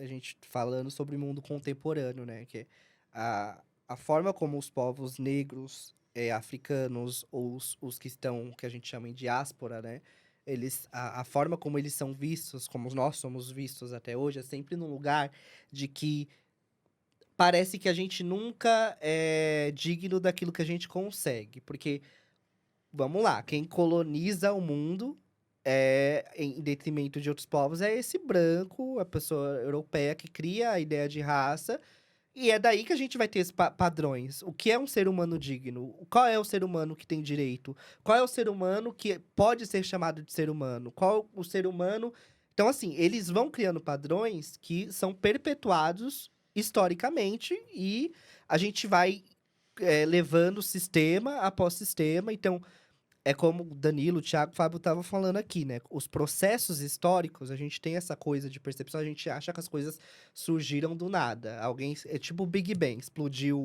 A gente falando sobre o mundo contemporâneo, né? Que a forma como os povos negros, africanos, ou os que estão, que a gente chama em diáspora, né? A forma como eles são vistos, como nós somos vistos até hoje, é sempre num lugar de que parece que a gente nunca é digno daquilo que a gente consegue. Porque, vamos lá, quem coloniza o mundo em detrimento de outros povos é esse branco, a pessoa europeia que cria a ideia de raça. E é daí que a gente vai ter esses padrões. O que é um ser humano digno? Qual é o ser humano que tem direito? Qual é o ser humano que pode ser chamado de ser humano? Qual o ser humano. Então, assim, eles vão criando padrões que são perpetuados historicamente e a gente vai levando sistema após sistema. Então, é como o Danilo, o Thiago, o Fábio estavam falando aqui, né? Os processos históricos, a gente tem essa coisa de percepção, a gente acha que as coisas surgiram do nada. Alguém, é tipo o Big Bang, explodiu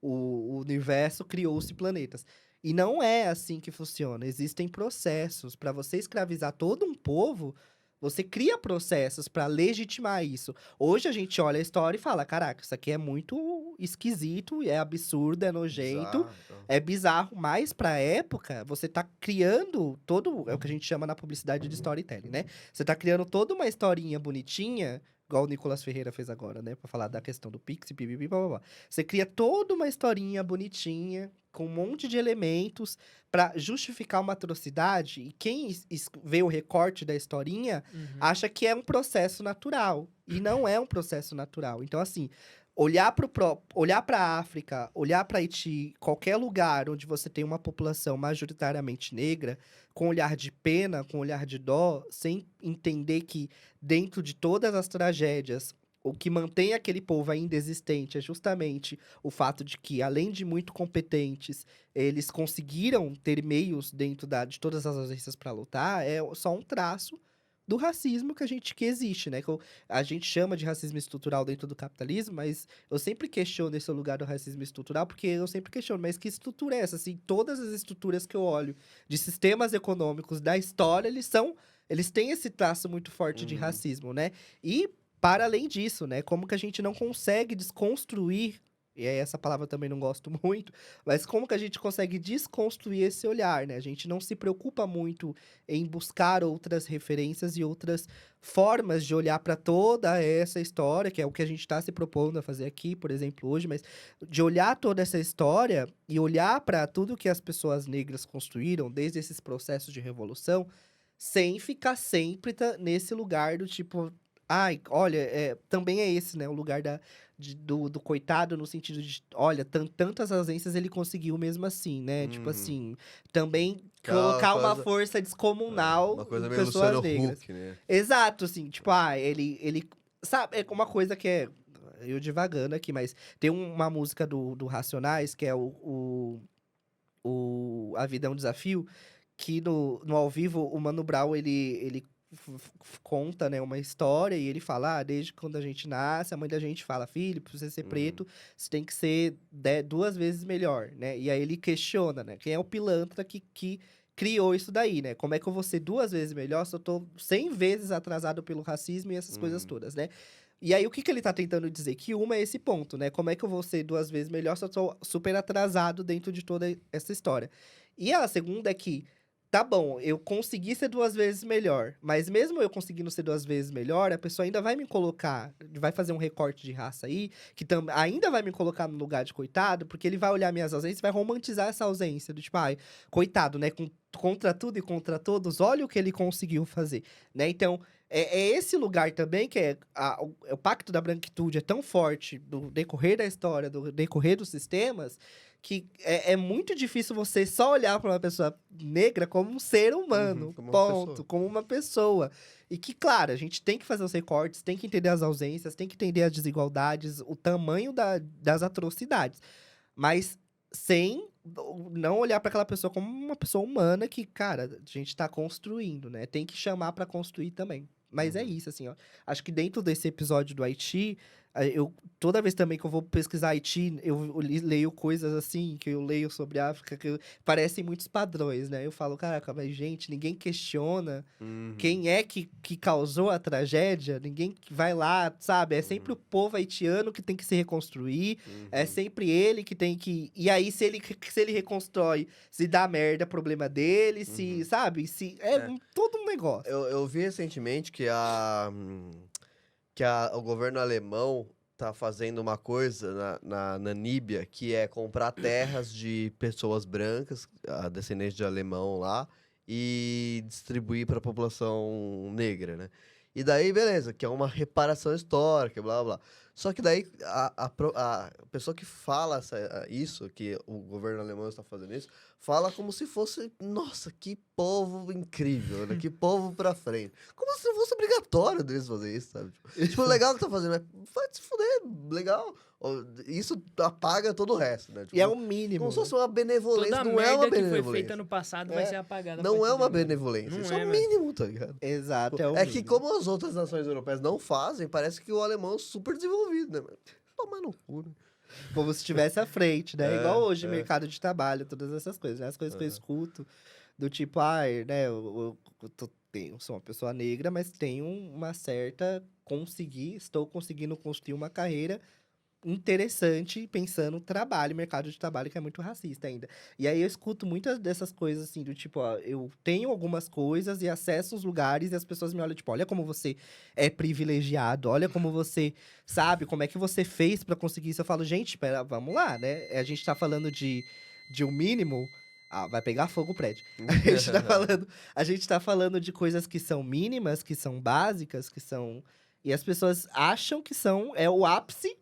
o universo, criou-se planetas. E não é assim que funciona. Existem processos. Para você escravizar todo um povo, você cria processos para legitimar isso. Hoje a gente olha a história e fala: caraca, isso aqui é muito esquisito, é absurdo, é nojento. Bizarro, então. É bizarro, mas pra época, você tá criando todo. É o que a gente chama na publicidade de storytelling, né? Você tá criando toda uma historinha bonitinha, igual o Nicolas Ferreira fez agora, né? Pra falar da questão do Pix, pipipi, blá, blá, blá. Você cria toda uma historinha bonitinha, com um monte de elementos, pra justificar uma atrocidade. E quem vê o recorte da historinha Uhum. acha que é um processo natural. E não é um processo natural. Então, assim. Olhar para a África, olhar para Haiti, qualquer lugar onde você tem uma população majoritariamente negra, com olhar de pena, com olhar de dó, sem entender que dentro de todas as tragédias, o que mantém aquele povo ainda existente é justamente o fato de que, além de muito competentes, eles conseguiram ter meios dentro de todas as agências para lutar, é só um traço do racismo que existe, né? A gente chama de racismo estrutural dentro do capitalismo, mas eu sempre questiono esse lugar do racismo estrutural, porque eu sempre questiono, mas que estrutura é essa? Assim, todas as estruturas que eu olho de sistemas econômicos da história, eles têm esse traço muito forte de Uhum. racismo, né? E, para além disso, né? Como que a gente não consegue desconstruir, e aí essa palavra eu também não gosto muito, mas como que a gente consegue desconstruir esse olhar, né? A gente não se preocupa muito em buscar outras referências e outras formas de olhar para toda essa história, que é o que a gente está se propondo a fazer aqui, por exemplo, hoje, mas de olhar toda essa história e olhar para tudo que as pessoas negras construíram, desde esses processos de revolução, sem ficar sempre nesse lugar do tipo. Ai, olha, também é esse, né? O lugar do coitado, no sentido de, olha, tantas ausências ele conseguiu mesmo assim, né? Tipo Uhum. assim, também Aquela colocar uma coisa. força descomunal Uma em coisa meio pessoas Luciano negras. Huck, né? Exato, assim, tipo, ele. Sabe, é uma coisa que é. Eu divagando aqui, mas tem uma música do Racionais, que é A Vida é um Desafio, que no ao vivo o Mano Brown, ele conta, né, uma história e ele fala, desde quando a gente nasce, a mãe da gente fala, filho, pra você ser Uhum. preto, você tem que ser 2 vezes melhor, né? E aí ele questiona, né, quem é o pilantra que criou isso daí, né? Como é que eu vou ser 2 vezes melhor se eu tô 100 vezes atrasado pelo racismo e essas coisas Uhum. todas, né? E aí, o que ele tá tentando dizer? Que uma é esse ponto, né? Como é que eu vou ser 2 vezes melhor se eu tô super atrasado dentro de toda essa história? E a segunda é que, tá bom, eu consegui ser 2 vezes melhor, mas mesmo eu conseguindo ser 2 vezes melhor, a pessoa ainda vai me colocar, vai fazer um recorte de raça aí, que ainda vai me colocar no lugar de coitado, porque ele vai olhar minhas ausências e vai romantizar essa ausência, do tipo, ai, coitado, né? Contra tudo e contra todos, olha o que ele conseguiu fazer, né? Então, é esse lugar também que o pacto da branquitude é tão forte do decorrer da história, do decorrer dos sistemas, que é muito difícil você só olhar para uma pessoa negra como um ser Uhum. humano, Como uma ponto, pessoa. como uma pessoa. E que, claro, a gente tem que fazer os recortes, tem que entender as ausências, tem que entender as desigualdades, o tamanho das atrocidades. Mas sem não olhar para aquela pessoa como uma pessoa humana que, cara, a gente tá construindo, né? Tem que chamar para construir também. Mas é Uhum. isso, assim, ó. Acho que dentro desse episódio do Haiti, Eu, toda vez também que eu vou pesquisar Haiti, eu leio coisas assim, que eu leio sobre a África, parecem muitos padrões, né? Eu falo, caraca, mas gente, ninguém questiona Uhum, quem é que causou a tragédia, ninguém que vai lá, sabe? É sempre o uhum, povo haitiano que tem que se reconstruir, é uhum. sempre ele que tem que. E aí, se ele reconstrói, se dá merda, problema dele, se, Uhum. sabe? Se, é É, todo um negócio. eu vi recentemente que o governo alemão tá fazendo uma coisa na Namíbia, que é comprar terras de pessoas brancas, descendentes de alemão lá, e distribuir para a população negra, né? E daí, beleza, que é uma reparação histórica, blá blá blá. Só que daí a pessoa que fala isso, que o governo alemão está fazendo isso, fala como se fosse, nossa, que povo incrível, né? Que povo pra frente. Como se não fosse obrigatório deles fazer isso, sabe? Tipo, legal que tá fazendo, mas vai se fuder, legal. Isso apaga todo o resto, né? E é Tipo, o como se mínimo. fosse uma benevolência. Toda a Não é uma merda que foi feita benevolência. no passado vai É, ser apagada a não é partir de uma agora. benevolência. Não Isso é é, o velho. mínimo, tá ligado? Exato, é o É que mínimo. como as outras nações europeias não fazem, parece que o alemão é super desenvolvido, né? Mas tomar no cu, né? Como se estivesse à frente, né? Igual É, hoje, é. mercado de trabalho, todas essas coisas, né? As coisas que eu Aham. escuto, do tipo, né? Sou uma pessoa negra, mas tenho uma certa. Estou conseguindo construir uma carreira interessante pensando no trabalho, mercado de trabalho, que é muito racista ainda. E aí eu escuto muitas dessas coisas assim, do tipo, ó, eu tenho algumas coisas e acesso uns lugares e as pessoas me olham, tipo, olha como você é privilegiado, olha como você sabe, como é que você fez pra conseguir isso. Eu falo, gente, pera, vamos lá, né? A gente tá falando de um mínimo. Ah, vai pegar fogo o prédio. A gente tá falando de coisas que são mínimas, que são básicas, que são. E as pessoas acham que é o ápice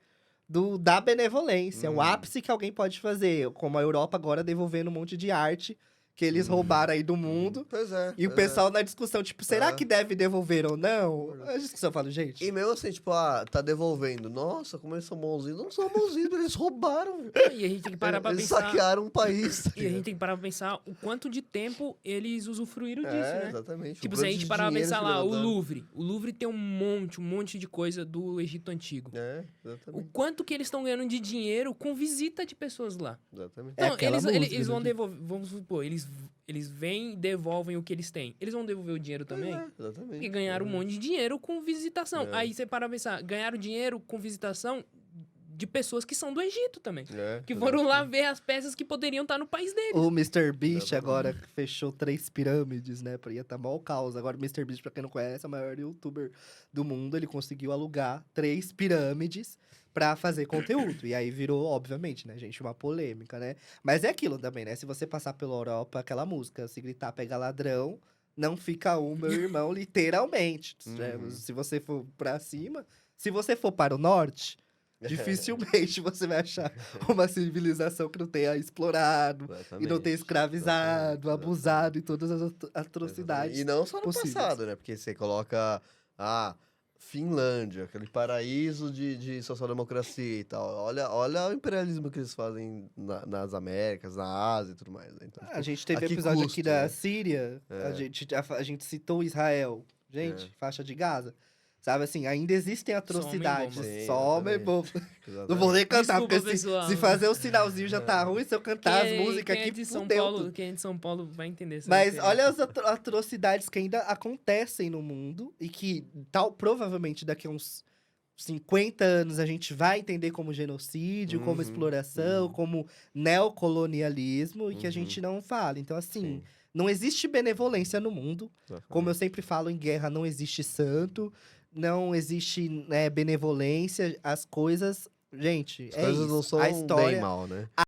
da benevolência, o Uhum, ápice que alguém pode fazer. Como a Europa agora devolvendo um monte de arte que eles uhum, roubaram aí do uhum. mundo. Pois é, E o pois é. pessoal na discussão, tipo, será que deve devolver ou não? A discussão fala, E gente. mesmo assim, tipo, tá devolvendo. Nossa, como eles são bonzinhos. Não são bonzinhos, eles roubaram. Viu? Não, e a gente tem que parar pra Eles pensar. saquearam um país. Tá E a gente ligado? tem que parar pra pensar o quanto de tempo eles usufruíram disso, né? Exatamente. Tipo, O se a quanto gente de parar pra dinheiro pensar que lá, o levantaram. Louvre. O Louvre tem um monte de coisa do Egito Antigo. O Exatamente. quanto que eles estão ganhando de dinheiro com visita de pessoas lá. Exatamente. É Então, aquela música, eles né? vão devolver, vamos supor, eles vêm e devolvem o que eles têm. Eles vão devolver o dinheiro Pois também? é, exatamente. Porque ganharam um monte de dinheiro com visitação. É. Aí você para pra pensar, ganharam dinheiro com visitação de pessoas que são do Egito também. Que foram lá ver as peças que poderiam estar no país deles. O Mr. Beast Exatamente. agora fechou 3 pirâmides, né? Ia estar mal caos. Agora o Mr. Beast, pra quem não conhece, é o maior youtuber do mundo. Ele conseguiu alugar 3 pirâmides pra fazer conteúdo. E aí virou, obviamente, né, gente, uma polêmica, né? Mas é aquilo também, né? Se você passar pela Europa, aquela música, se gritar pega ladrão, não fica um, meu irmão, literalmente. Uhum. Se você for pra cima, se você for para o norte, dificilmente você vai achar uma civilização que não tenha explorado e não tenha Exatamente. escravizado, Exatamente. abusado e todas as Exatamente. E atrocidades não só no possíveis. passado, né? Porque você coloca Finlândia, aquele paraíso de social-democracia e tal. Olha o imperialismo que eles fazem nas Américas, na Ásia e tudo mais, né? Então, A tipo, gente teve a que episódio aqui custo, da né? Síria, É, a gente citou Israel. é. Gente, faixa de Gaza. Sabe assim, ainda existem Só homem atrocidades. bomba. Sim, Só homem exatamente. bomba. Não vou Exatamente. nem cantar, Desculpa, porque se pessoal. fazer o sinalzinho já tá ruim, se eu cantar as músicas Quem é aqui, de São fudeu Paulo, tudo. quem é de São Paulo vai entender essa Mas referência. olha as atrocidades que ainda acontecem no mundo e que provavelmente daqui a uns 50 anos a gente vai entender como genocídio, como Uhum, exploração, uhum, como neocolonialismo e que a uhum. gente não fala. Então, assim, Sim, não existe benevolência no mundo. Como eu exatamente. sempre falo, em guerra não existe santo, não existe, né, benevolência. As coisas. Gente, As é coisas não isso. A são bem e história. mal, né?